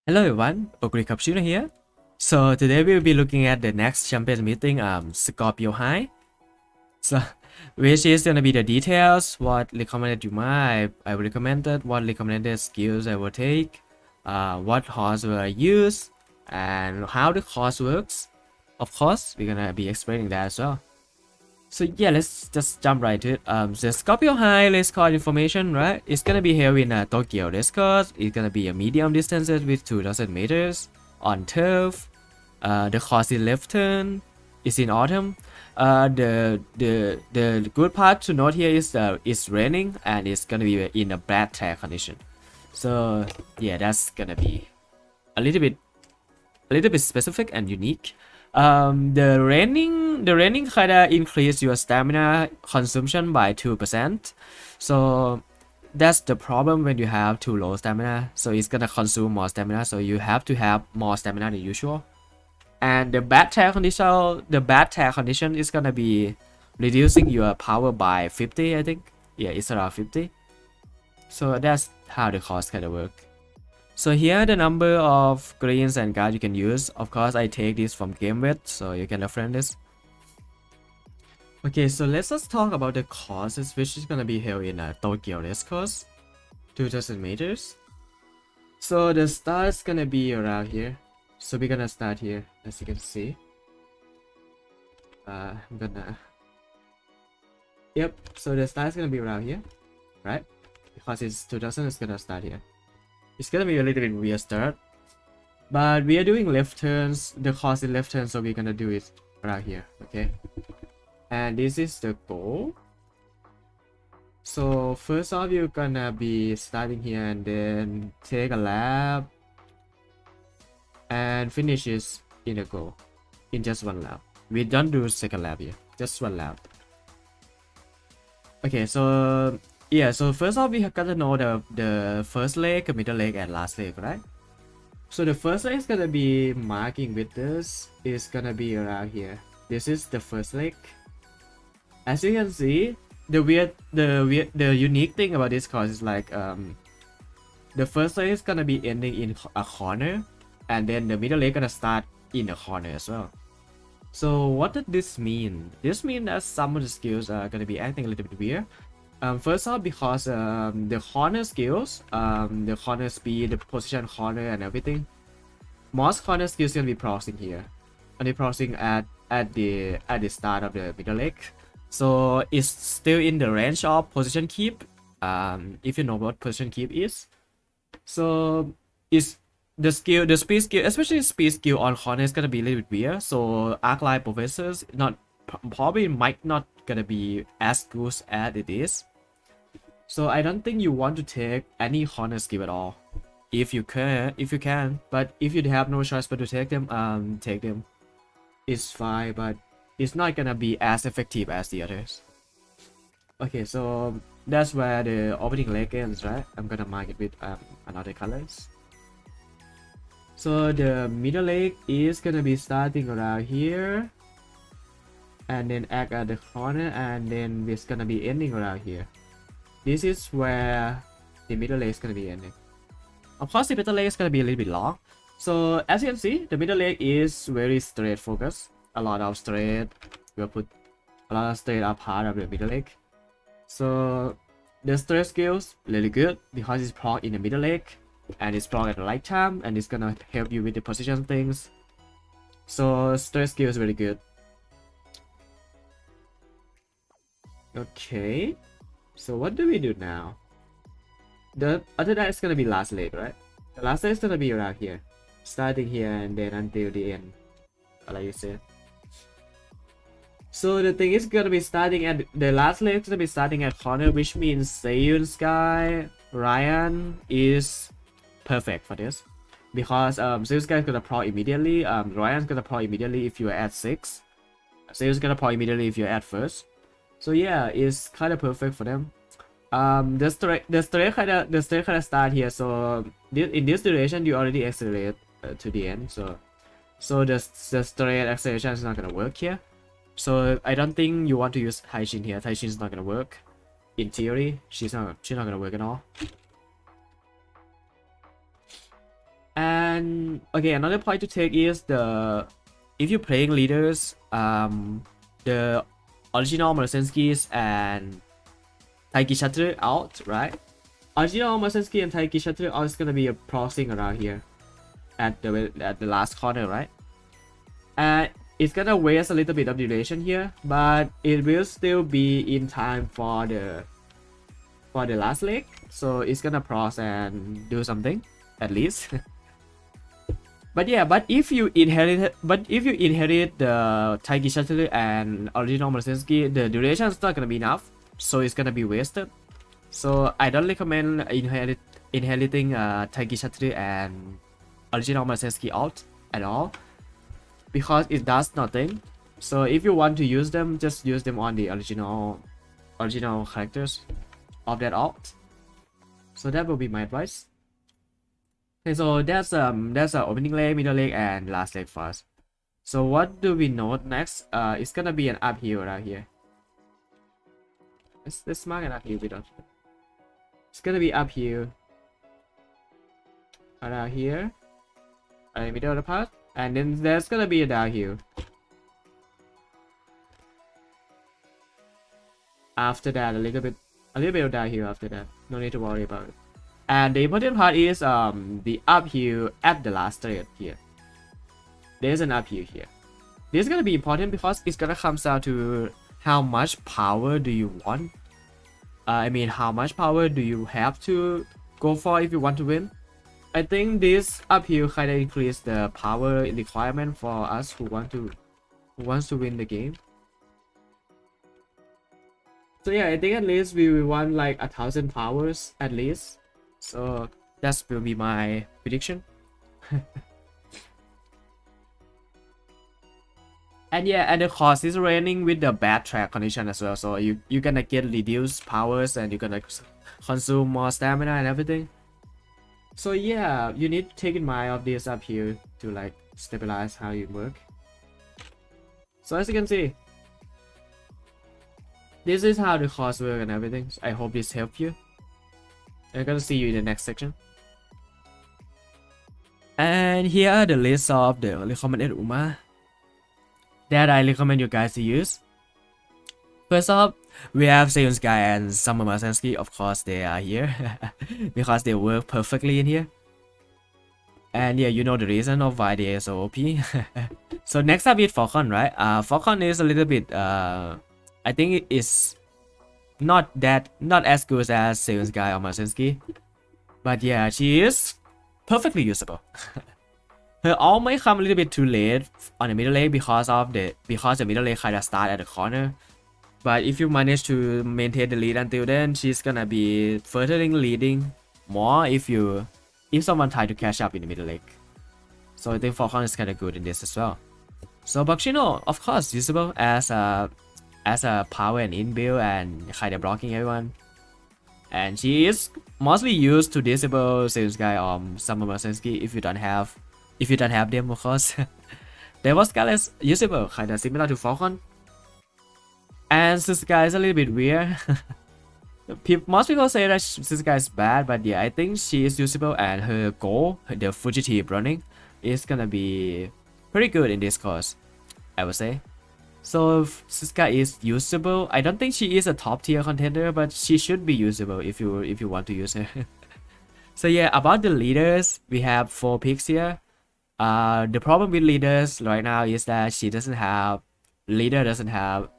Hello everyone, Cappuccino here. So today we'll be looking at the next champion meeting, Scorpio-Hai. So which is gonna be the details, what recommended you I recommended, what recommended skills I will take, what horse will I use, and how the course works. Of course, we're gonna be explaining that as well. So yeah, let's just jump right to it. The Scorpio-Hai Racecourse information, right? It's gonna be here in Tokyo Racecourse. It's gonna be a medium distances with 2,000 meters on turf. The course is left turn. It's in autumn. The good part to note here is it's raining and it's gonna be in a bad track condition. So yeah, that's gonna be a little bit specific and unique. The raining kinda increase your stamina consumption by 2%. So that's the problem when you have too low stamina. So it's gonna consume more stamina. So you have to have more stamina than usual. And the bad tire condition is gonna be reducing your power by 50, I think. Yeah, it's around 50. So that's how the course kinda work. So here are the number of greens and cards you can use. Of course, I take this from GameWith, so you can reference this. Okay, so let's just talk about the courses, which is gonna be here in Tokyo Racecourse, 2,000 meters. So the start is gonna be around here. So we're gonna start here, as you can see. Yep. So the start is gonna be around here, right? Because it's 2,000, it's gonna start here. It's gonna be a little bit weird start, but we are doing left turns. The course is left turn, so we're gonna do it right here, okay? And this is the goal. So first off, you're gonna be starting here and then take a lap and finishes in a goal in just one lap. We don't do second lap here, just one lap. Okay, so yeah, so first off, we have got to know the first leg, middle leg, and last leg, right? So the first leg is gonna be marking with this. Is gonna be around here. This is the first leg. As you can see, the unique thing about this course is like the first leg is gonna be ending in a corner, and then the middle leg gonna start in a corner as well. So what does this mean? This means that some of the skills are gonna be acting a little bit weird. First off, because the corner skills, the corner speed, the position corner, and everything, most corner skills gonna be processing here, and processing at the start of the middle leg. So it's still in the range of position keep. If you know what position keep is, so it's the speed skill, especially speed skill on corner is gonna be a little bit weird. So arc line professors probably might not gonna be as good as it is. So I don't think you want to take any corner skill at all. If you can, but if you have no choice but to take them, take them. It's fine, but it's not gonna be as effective as the others. Okay, so that's where the opening leg ends, right? I'm gonna mark it with another colors. So the middle leg is gonna be starting around here, and then act at the corner, and then it's gonna be ending around here. This is where the middle leg is gonna be ending. Of course, the middle leg is gonna be a little bit long. So as you can see, the middle leg is very straight focus. A lot of straight. We'll put a lot of straight are part of the middle leg. So the straight skills really good because it's proc in the middle leg, and it's proc at the right time, and it's gonna help you with the position things. So straight skill is really good. Okay, so what do we do now? The other that is gonna be last leg, right? The last leg is gonna be around here, starting here and then until the end, like you said. So the thing is gonna be starting at the last leg is gonna be starting at corner, which means Seiyun Sky Ryan is perfect for this because Seiyun Sky is gonna pro immediately. Ryan's gonna pro immediately if you are at 6. Seiyun's gonna pro immediately if you're at first. So yeah, it's kind of perfect for them. The straight kind of start here. So in this duration, you already accelerate to the end. So the straight acceleration is not gonna work here. So I don't think you want to use Taishin here. Taishin is not gonna work. In theory, she's not gonna work at all. And And okay, another point to take is if you're playing leaders, the original Mersenskis and Taiki Shutter out, right? Original Mersenski and Taiki Shutter are just gonna be crossing around here at the last corner, right? And it's gonna waste a little bit of duration here, but it will still be in time for the last leg, so it's gonna cross and do something at least. But yeah, but if you inherit the Taiki Shutter and original Mersenski, the duration is not gonna be enough, so it's gonna be wasted. So I don't recommend inheriting Taiki Shutter and original Mersenski out at all, because it does nothing. So if you want to use them, just use them on the original characters of that alt. So that will be my advice. Okay, so that's opening leg, middle leg, and last leg first. So what do we note next? It's gonna be an uphill right here. Let's mark an uphill bit. It's gonna be uphill around here, in the middle of the path, and then there's gonna be a downhill. After that, a little bit of downhill after that. No need to worry about it. And the important part is the uphill at the last straight here. There's an uphill here. This is gonna be important because it's gonna come down to how much power do you want. I mean, how much power do you have to go for if you want to win? I think this uphill kind of increase the power requirement for us who wants to win the game. So yeah, I think at least we will want like 1,000 powers at least. So that will be my prediction. And yeah, and the course is raining with the bad track condition as well, so you're gonna get reduced powers and you're gonna consume more stamina and everything. So yeah, you need to take in mind of this up here to like stabilize how you work. So as you can see, this is how the course works and everything. So I hope this helped you. I'm gonna see you in the next section. And here are the list of the recommended Uma that I recommend you guys to use. First up, we have Seiyun Sky and Summer Masensky. Of course, they are here because they work perfectly in here. And yeah, you know the reason of why they are so OP. So next up is Falcon, right? Falcon is a little bit, I think it is not as good as Seiyun Sky or Masensky, but yeah, she is perfectly usable. Her ult may come a little bit too late on the middle lane because the middle lane kinda start at the corner. But if you manage to maintain the lead until then, she's gonna be furthering leading more if someone try to catch up in the middle lane. So I think Falcon is kinda good in this as well. So Bakshino, of course, usable as a power and inbuild and kinda blocking everyone. And she is mostly used to disable Seiyun Sky or Summer Masensky if you don't have them, of course. Devil Skull is usable, kinda similar to Falcon. And Suzuka is a little bit weird. Most people say that Suzuka is bad, but yeah, I think she is usable, and her goal, the fugitive running, is gonna be pretty good in this course, I would say. So Suzuka is usable. I don't think she is a top tier contender, but she should be usable if you want to use her. So yeah, about the leaders, we have 4 picks here. The problem with leaders right now is that leader doesn't have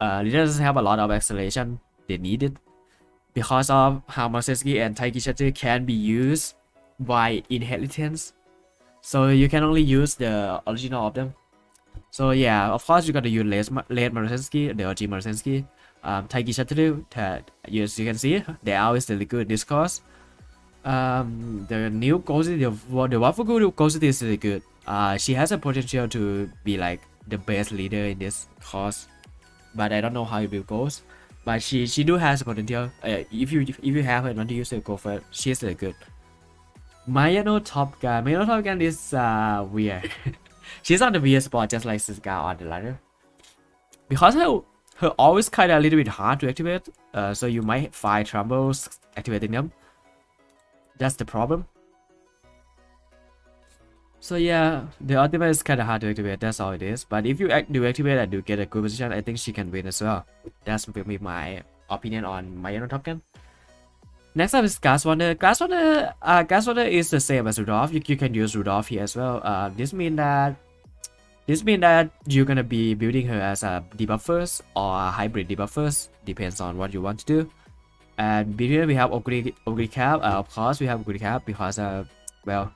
a lot of acceleration they needed because of how Masensky and Taiki Shutter can be used by inheritance. So you can only use the original of them. So yeah, of course you gotta use late Masensky, the OG Masensky, Taiki Shutter. As you can see, they are always really good in this course. The new Ghost, the Wafugu Ghost is really good. She has a potential to be like the best leader in this course, but I don't know how it will go. But she do has a potential. If you have her and want to use it, go for it. She's really good. Mayano Top Gun is weird. She's on the weird spot just like Suzuka on the ladder. Because her always kinda a little bit hard to activate. So you might find troubles activating them. That's the problem. So yeah, the ultimate is kind of hard to activate, that's all it is. But if you do activate and do get a good position, I think she can win as well. That's will be my opinion on my top 10. Next up is Gas Wonder. Gas Wonder is the same as Rudolph. You can use Rudolph here as well. This means that you're gonna be building her as a debuff first or a hybrid debuff first, depends on what you want to do. And between we have Ogre Cap. Of course, we have Ogre Cap because well,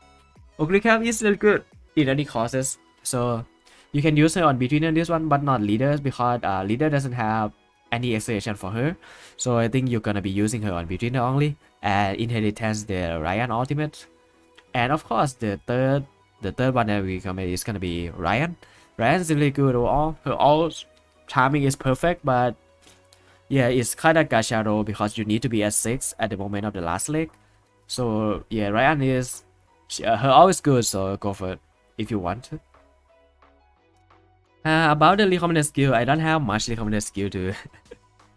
Ogre Cap is really good in any courses. So you can use her on between this one, but not leaders because leader doesn't have any acceleration for her. So I think you're gonna be using her on between only. And inheritance the Ryan ultimate. And of course the third one that we recommend is gonna be Ryan. Ryan's really good overall. Her all timing is perfect, but yeah, it's kind of gacha though because you need to be at 6 at the moment of the last leg. So yeah, Ryan is her always good, so go for it if you want to. About the recommended skill, I don't have much recommended skill to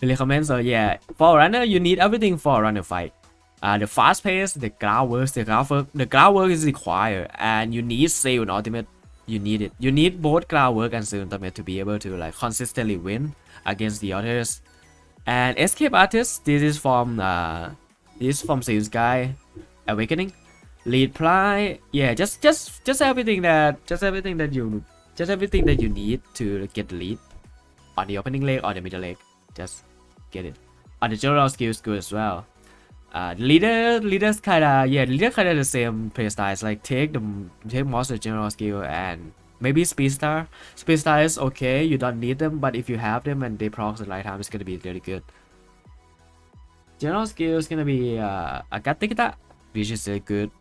recommend. So yeah, for runner you need everything for a runner fight. The fast pace, the groundwork, the groundwork is required, and you need Sail and ultimate. You need it. You need both groundwork and Sail ultimate to be able to like consistently win against the others. And escape artist, this is from Sail's Guy Awakening. Lead ply, yeah, just everything that you need to get the lead on the opening leg or the middle leg. Just get it. On the general skills good as well. Leader's kinda the same playstyles. Like take most of the general skill and maybe speed star. Speed star is okay, you don't need them, but if you have them and they proc at the right time, it's gonna be really good. General skill is gonna be Agatikita, which is really good.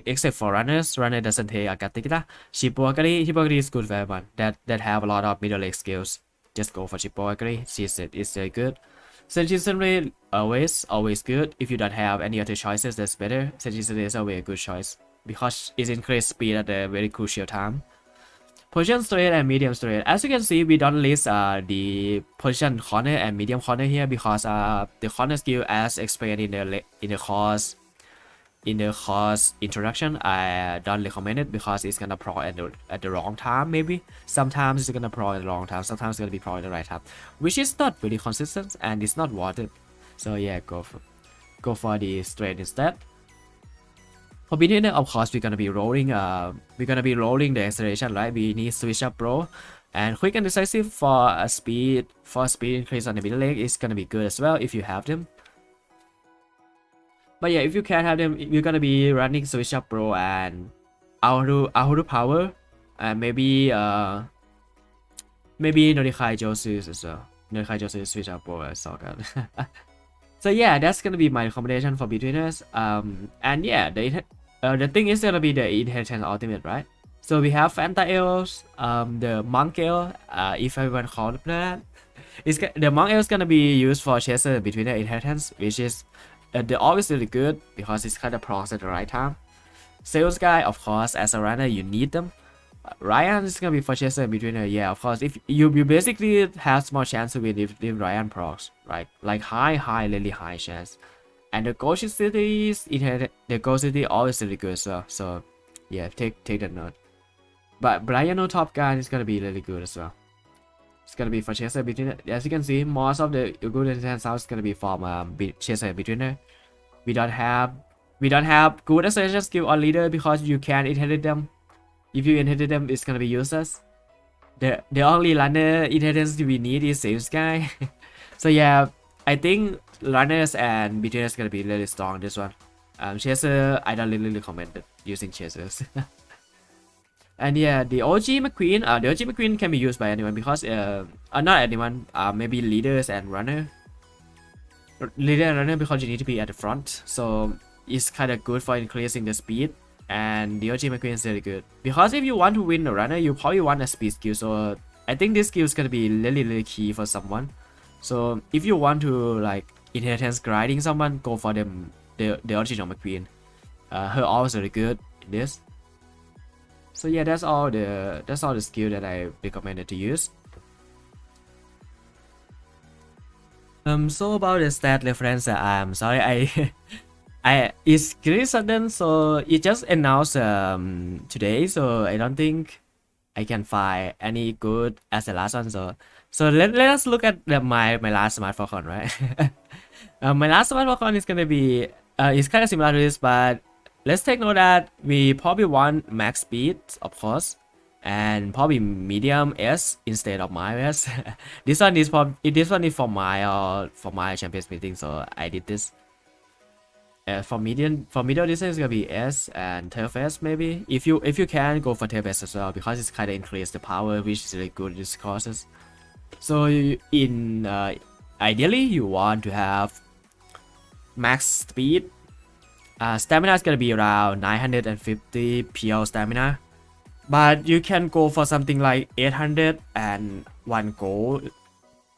Except for runners, runner doesn't take Agatikita. Shibogari is good for everyone that have a lot of middle leg skills. Just go for Shibogari. It's very good. Senjutsu rate always good. If you don't have any other choices, that's better. Senjutsu is always a good choice because it increases speed at a very crucial time. Position straight and medium straight. As you can see, we don't list the position corner and medium corner here because the corner skill, as explained in the course introduction, I don't recommend it because it's gonna pro at the wrong time. Maybe sometimes it's gonna pro at the wrong time, sometimes it's gonna be pro at the right time, which is not really consistent and it's not worth it. So yeah, go for the straight instead. For beginner, of course, we're gonna be rolling the acceleration, right? We need switch up pro, and quick and decisive for a speed increase on the middle leg is gonna be good as well if you have them. But yeah, if you can't have them, you're gonna be running switch up pro and Ahuru power, and maybe Norikai Josu as well. Norikai Josu switch up pro as well. So yeah, that's gonna be my recommendation for beginners. And yeah, the thing is gonna be the inheritance ultimate, right? So we have Fanta Elves, the Monk Elf, if everyone call it that. The Monk Elf is gonna be used for chaser between the inheritance, which is they're always really good because it's kind of procs at the right time. Sales guy, of course, as a runner, you need them. Ryan is gonna be for chaser between yeah, of course. If you basically have small chance to win if Ryan procs, right? Like really high chance. And the Ghost City always really good, so yeah, take that note. But Brian no Top Gun is gonna be really good as well. It's gonna be for chaser between. As you can see, most of the good intent sounds is gonna be from chaser between. We don't have good acceleration skill on leader because you can't inherit them. If you inherit them, it's gonna be useless. The only runner inheritance we need is Sales Guy. So yeah, I think runners and beginners gonna be really strong this one. Chaser, I don't really recommend it, using chasers. And yeah, the OG McQueen can be used by anyone because not anyone, maybe leaders and runner. Leader and runner because you need to be at the front, so it's kind of good for increasing the speed. And the OG McQueen is really good because if you want to win the runner, you probably want a speed skill. So I think this skill is gonna be really key for someone. So if you want to like inheritance grinding someone, go for them. The original McQueen. Her also really good in this. So yeah, that's all the skill that I recommended to use. So about the stat reference, I'm sorry, It's pretty sudden, so it just announced today, so I don't think I can find any good as the last one. So let us look at my last smart Falcon, right? My last smart Falcon is gonna be it's kind of similar to this, but let's take note that we probably want max speed, of course, and probably medium S instead of my S. This one is for my champions meeting, so I did this. For middle distance it's gonna be S and tail S maybe. If you can go for tail S as well, because it's kind of increase the power, which is really good in these courses. So in ideally you want to have max speed. Stamina is gonna be around 950 PL stamina, but you can go for something like 800 and one goal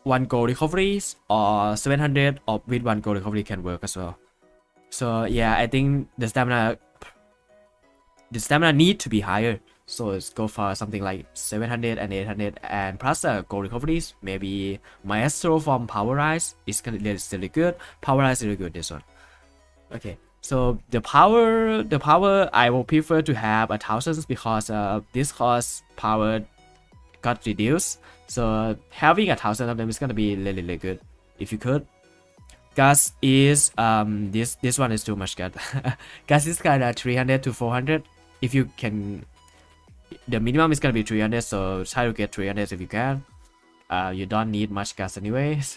recoveries, or 700 or with one goal recovery can work as well. So yeah, I think the stamina need to be higher. So let's go for something like 700 and 800, and plus gold recoveries. Maybe Maestro from Power Rise is really good. Power Rise is really good, this one. Okay, so the power I will prefer to have 1,000 because this course power got reduced. So having 1,000 of them is gonna be really good if you could. Gas is this one is too much gas. Gas is kind of 300 to 400. If you can, the minimum is gonna be 300, so try to get 300 if you can. You don't need much gas anyways.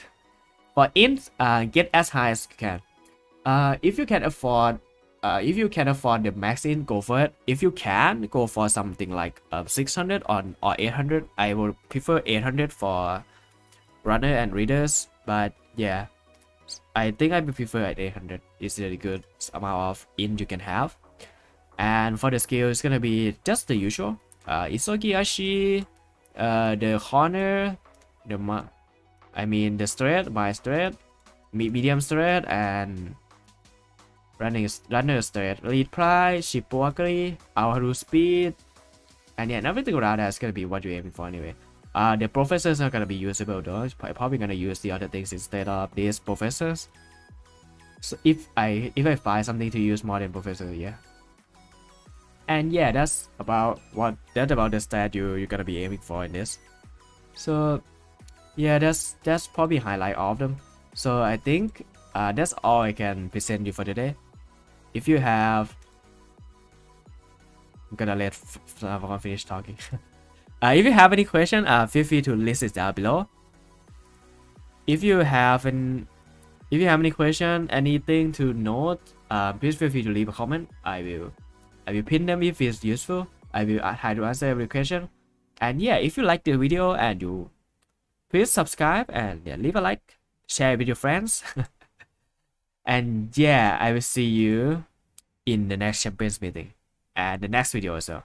For int, get as high as you can. If you can afford the max int, go for it. If you can, go for something like 600 or 800. I would prefer 800 for runner and readers, but yeah, I think I would prefer at 800. It's really good amount of int you can have. And for the skill, it's gonna be just the usual. Isogi Ashi, the corner, the straight, by straight, medium straight, and runner straight, lead price, Shipwalkery, Awaru speed, and yeah, everything around that is gonna be what you're aiming for anyway. The professors are gonna be usable though. I'm probably gonna use the other things instead of these professors. So if I find something to use more than professor, yeah. And yeah, that's about the stat you're gonna be aiming for in this. So yeah, that's probably highlight all of them. So I think that's all I can present you for today. If you have, I'm gonna let Falcon finish talking. If you have any question, feel free to list it down below. If you have any question, anything to note, please feel free to leave a comment. I will pin them if it's useful. I will try to answer every question. And yeah, if you like the video and you please subscribe and yeah, leave a like, share it with your friends. And yeah, I will see you in the next champions meeting and the next video as well.